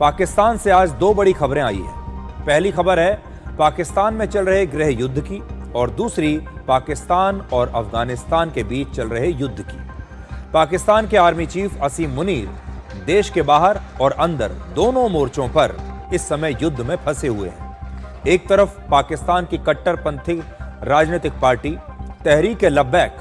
पाकिस्तान से आज दो बड़ी खबरें आई हैं। पहली खबर है पाकिस्तान में चल रहे गृह युद्ध की और दूसरी पाकिस्तान और अफगानिस्तान के बीच चल रहे युद्ध की। पाकिस्तान के आर्मी चीफ असीम मुनीर देश के बाहर और अंदर दोनों मोर्चों पर इस समय युद्ध में फंसे हुए हैं। एक तरफ पाकिस्तान की कट्टरपंथी राजनीतिक पार्टी तहरीक लब्बैक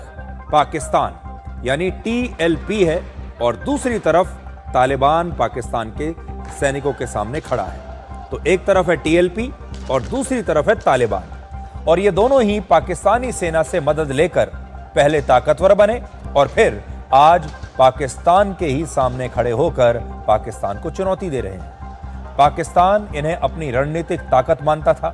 पाकिस्तान यानी TLP है और दूसरी तरफ तालिबान पाकिस्तान के सैनिकों के सामने खड़ा है। तो एक तरफ है TLP और दूसरी तरफ है तालिबान, और ये दोनों ही पाकिस्तानी सेना से मदद लेकर पहले ताकतवर बने और फिर आज पाकिस्तान के ही सामने खड़े होकर पाकिस्तान को चुनौती दे रहे हैं। पाकिस्तान इन्हें अपनी रणनीतिक ताकत मानता था,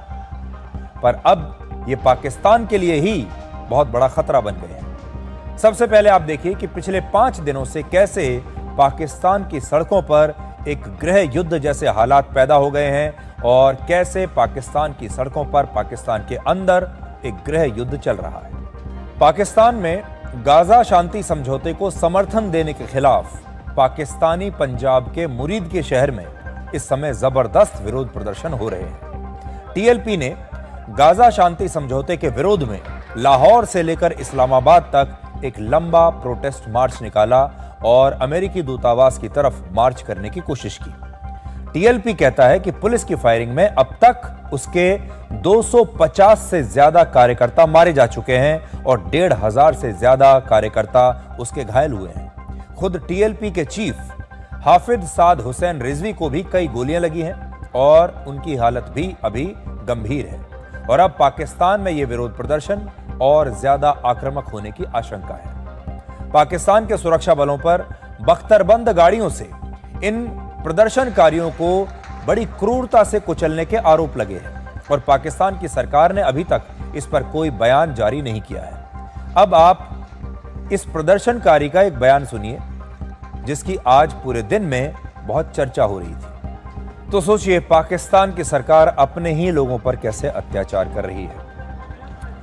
पर अब ये पाकिस्तान के लिए ही बहुत बड़ा खतरा बन गए हैं। सबसे पहले आप देखिए कि पिछले 5 दिनों से कैसे पाकिस्तान की सड़कों पर एक गृह युद्ध जैसे हालात पैदा हो गए हैं और कैसे पाकिस्तान की सड़कों पर पाकिस्तान के अंदर एक गृह युद्ध चल रहा है। पाकिस्तान में गाजा शांति समझौते को समर्थन देने के खिलाफ पाकिस्तानी पंजाब के मुरीद के शहर में इस समय जबरदस्त विरोध प्रदर्शन हो रहे हैं। TLP ने गाजा शांति समझौते के विरोध में लाहौर से लेकर इस्लामाबाद तक एक लंबा प्रोटेस्ट मार्च निकाला और अमेरिकी दूतावास की तरफ मार्च करने की कोशिश की। TLP कहता है कि पुलिस की फायरिंग में अब तक उसके 250 से ज्यादा कार्यकर्ता मारे जा चुके हैं और 1,500 से ज्यादा कार्यकर्ता उसके घायल हुए हैं। खुद TLP के चीफ हाफिज साद हुसैन रिजवी को भी कई गोलियां लगी हैं और उनकी हालत भी अभी गंभीर है। और अब पाकिस्तान में यह विरोध प्रदर्शन और ज्यादा आक्रामक होने की आशंका है। पाकिस्तान के सुरक्षा बलों पर बख्तरबंद गाड़ियों से इन प्रदर्शनकारियों को बड़ी क्रूरता से कुचलने के आरोप लगे हैं और पाकिस्तान की सरकार ने अभी तक इस पर कोई बयान जारी नहीं किया है। अब आप इस प्रदर्शनकारी का एक बयान सुनिए जिसकी आज पूरे दिन में बहुत चर्चा हो रही थी। तो सोचिए पाकिस्तान की सरकार अपने ही लोगों पर कैसे अत्याचार कर रही है।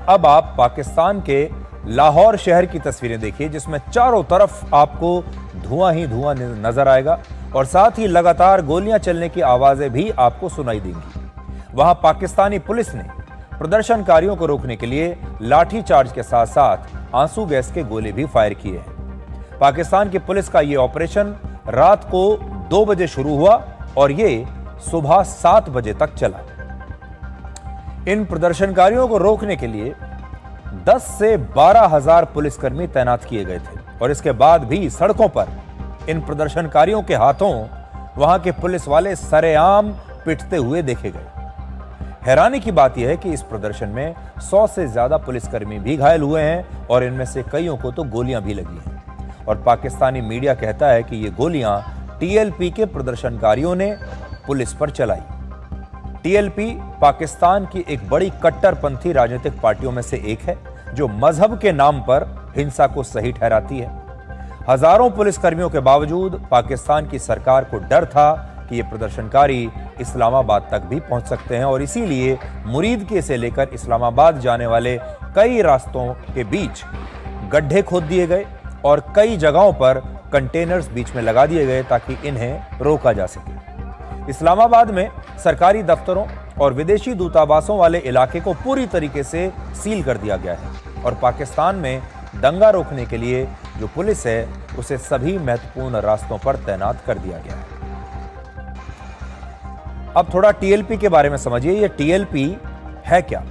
अब आप पाकिस्तान के लाहौर शहर की तस्वीरें देखिए जिसमें चारों तरफ आपको धुआं ही धुआं नजर आएगा और साथ ही लगातार गोलियां चलने की आवाजें भी आपको सुनाई देंगी। वहां पाकिस्तानी पुलिस ने प्रदर्शनकारियों को रोकने के लिए लाठीचार्ज के साथ साथ आंसू गैस के गोले भी फायर किए हैं। पाकिस्तान की पुलिस का यह ऑपरेशन रात को 2 बजे शुरू हुआ और यह सुबह 7 बजे तक चला। इन प्रदर्शनकारियों को रोकने के लिए 10 से 12,000 पुलिसकर्मी तैनात किए गए थे और इसके बाद भी सड़कों पर इन प्रदर्शनकारियों के हाथों वहां के पुलिस वाले सरेआम पिटते हुए देखे गए। हैरानी की बात यह है कि इस प्रदर्शन में 100 से ज्यादा पुलिसकर्मी भी घायल हुए हैं और इनमें से कईयों को तो गोलियां भी लगी हैं। और पाकिस्तानी मीडिया कहता है कि ये गोलियां TLP के प्रदर्शनकारियों ने पुलिस पर चलाई। TLP पाकिस्तान की एक बड़ी कट्टरपंथी राजनीतिक पार्टियों में से एक है जो मजहब के नाम पर हिंसा को सही ठहराती है। हजारों पुलिसकर्मियों के बावजूद पाकिस्तान की सरकार को डर था कि ये प्रदर्शनकारी इस्लामाबाद तक भी पहुंच सकते हैं और इसीलिए मुरीद के से लेकर इस्लामाबाद जाने वाले कई रास्तों के बीच गड्ढे खोद दिए गए और कई जगहों पर कंटेनर्स बीच में लगा दिए गए ताकि इन्हें रोका जा सके। इस्लामाबाद में सरकारी दफ्तरों और विदेशी दूतावासों वाले इलाके को पूरी तरीके से सील कर दिया गया है और पाकिस्तान में दंगा रोकने के लिए जो पुलिस है उसे सभी महत्वपूर्ण रास्तों पर तैनात कर दिया गया है। अब थोड़ा TLP के बारे में समझिए, ये TLP है क्या?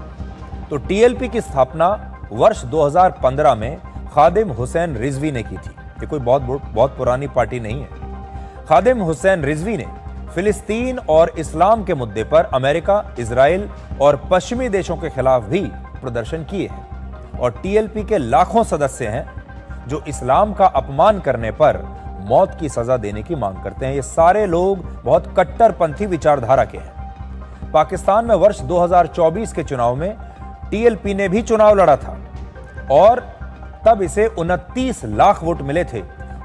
तो TLP की स्थापना वर्ष 2015 में खादिम हुसैन रिजवी ने की थी। ये कोई बहुत पुरानी पार्टी नहीं है। खादिम हुसैन रिजवी ने फिलिस्तीन और इस्लाम के मुद्दे पर अमेरिका, इजराइल और पश्चिमी देशों के खिलाफ भी प्रदर्शन किए हैं और TLP के लाखों सदस्य हैं जो इस्लाम का अपमान करने पर मौत की सजा देने की मांग करते हैं। ये सारे लोग बहुत कट्टरपंथी विचारधारा के हैं। पाकिस्तान में वर्ष 2024 के चुनाव में TLP ने भी चुनाव लड़ा था और तब इसे 29 लाख वोट मिले थे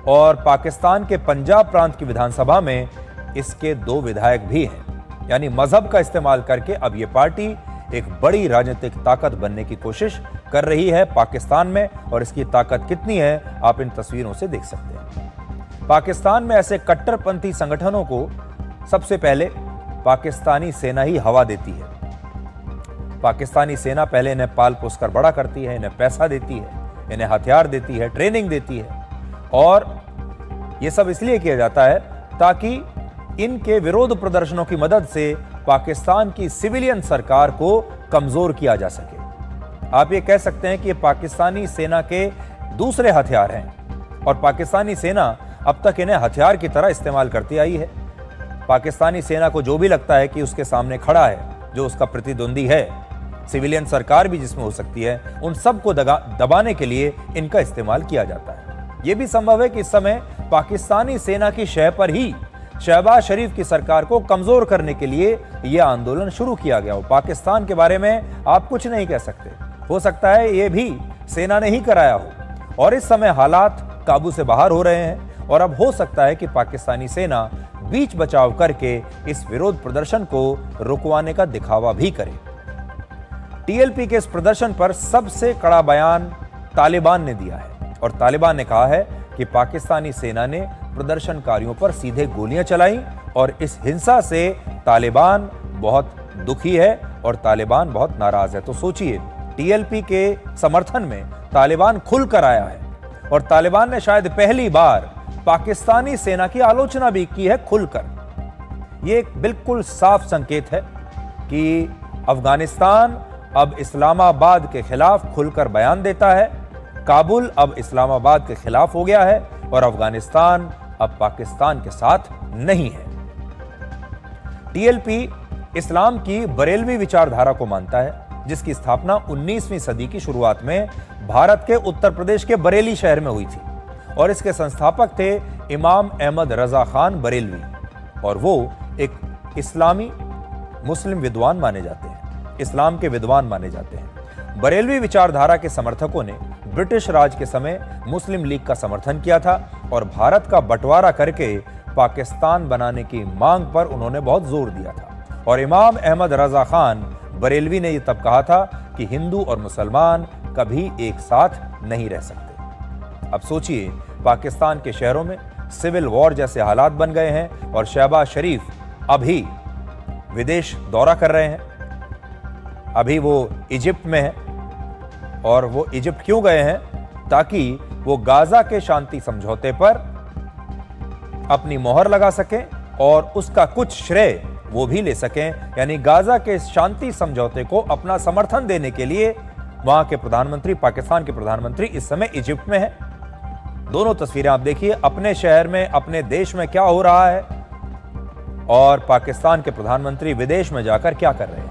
और पाकिस्तान के पंजाब प्रांत की विधानसभा में इसके 2 विधायक भी हैं। यानी मजहब का इस्तेमाल करके अब यह पार्टी एक बड़ी राजनीतिक ताकत बनने की कोशिश कर रही है पाकिस्तान में और इसकी ताकत कितनी है आप इन तस्वीरों से देख सकते हैं। पाकिस्तान में ऐसे कट्टरपंथी संगठनों को सबसे पहले पाकिस्तानी सेना ही हवा देती है। पाकिस्तानी सेना पहले इन्हें पाल पोस कर बड़ा करती है, इन्हें पैसा देती है, इन्हें हथियार देती है, ट्रेनिंग देती है, और यह सब इसलिए किया जाता है ताकि इनके विरोध प्रदर्शनों की मदद से पाकिस्तान की सिविलियन सरकार को कमजोर किया जा सके। आप ये कह सकते हैं कि ये पाकिस्तानी सेना के दूसरे हथियार हैं और पाकिस्तानी सेना अब तक इन्हें हथियार की तरह इस्तेमाल करती आई है। पाकिस्तानी सेना को जो भी लगता है कि उसके सामने खड़ा है, जो उसका प्रतिद्वंदी है, सिविलियन सरकार भी जिसमें हो सकती है, उन सबको दबाने के लिए इनका इस्तेमाल किया जाता है। यह भी संभव है कि इस समय पाकिस्तानी सेना की शह पर ही शहबाज शरीफ की सरकार को कमजोर करने के लिए यह आंदोलन शुरू किया गया हो। पाकिस्तान के बारे में आप कुछ नहीं कह सकते, हो सकता है यह भी सेना ने ही कराया हो, और इस समय हालात काबू से बाहर हो रहे हैं और अब हो सकता है कि पाकिस्तानी सेना बीच बचाव करके इस विरोध प्रदर्शन को रुकवाने का दिखावा भी करे। टीएलपी के इस प्रदर्शन पर सबसे कड़ा बयान तालिबान ने दिया है और तालिबान ने कहा है कि पाकिस्तानी सेना ने प्रदर्शनकारियों पर सीधे गोलियां चलाई और इस हिंसा से तालिबान बहुत दुखी है और तालिबान बहुत नाराज है। तो सोचिए, टीएलपी के समर्थन में तालिबान खुलकर आया है और तालिबान ने शायद पहली बार पाकिस्तानी सेना की आलोचना भी की है खुलकर। यह एक बिल्कुल साफ संकेत है कि अफगानिस्तान अब इस्लामाबाद के खिलाफ खुलकर बयान देता है, काबुल अब इस्लामाबाद के खिलाफ हो गया है और अफगानिस्तान अब पाकिस्तान के साथ नहीं है। टीएलपी इस्लाम की बरेलवी विचारधारा को मानता है, जिसकी स्थापना 19वीं सदी की शुरुआत में भारत के उत्तर प्रदेश के बरेली शहर में हुई थी और इसके संस्थापक थे इमाम अहमद रजा खान बरेलवी, और वो एक इस्लामी मुस्लिम विद्वान माने जाते हैं, इस्लाम के विद्वान माने जाते हैं। बरेलवी विचारधारा के समर्थकों ने ब्रिटिश राज के समय मुस्लिम लीग का समर्थन किया था और भारत का बंटवारा करके पाकिस्तान बनाने की मांग पर उन्होंने बहुत जोर दिया था। और इमाम अहमद रजा खान बरेलवी ने यह तब कहा था कि हिंदू और मुसलमान कभी एक साथ नहीं रह सकते। अब सोचिए, पाकिस्तान के शहरों में सिविल वॉर जैसे हालात बन गए हैं और शहबाज शरीफ अभी विदेश दौरा कर रहे हैं। अभी वो इजिप्ट में है और वो इजिप्ट क्यों गए हैं? ताकि वो गाजा के शांति समझौते पर अपनी मोहर लगा सकें और उसका कुछ श्रेय वो भी ले सकें। यानी गाजा के शांति समझौते को अपना समर्थन देने के लिए वहां के प्रधानमंत्री, पाकिस्तान के प्रधानमंत्री इस समय इजिप्ट में है। दोनों तस्वीरें आप देखिए, अपने शहर में, अपने देश में क्या हो रहा है और पाकिस्तान के प्रधानमंत्री विदेश में जाकर क्या कर रहे हैं।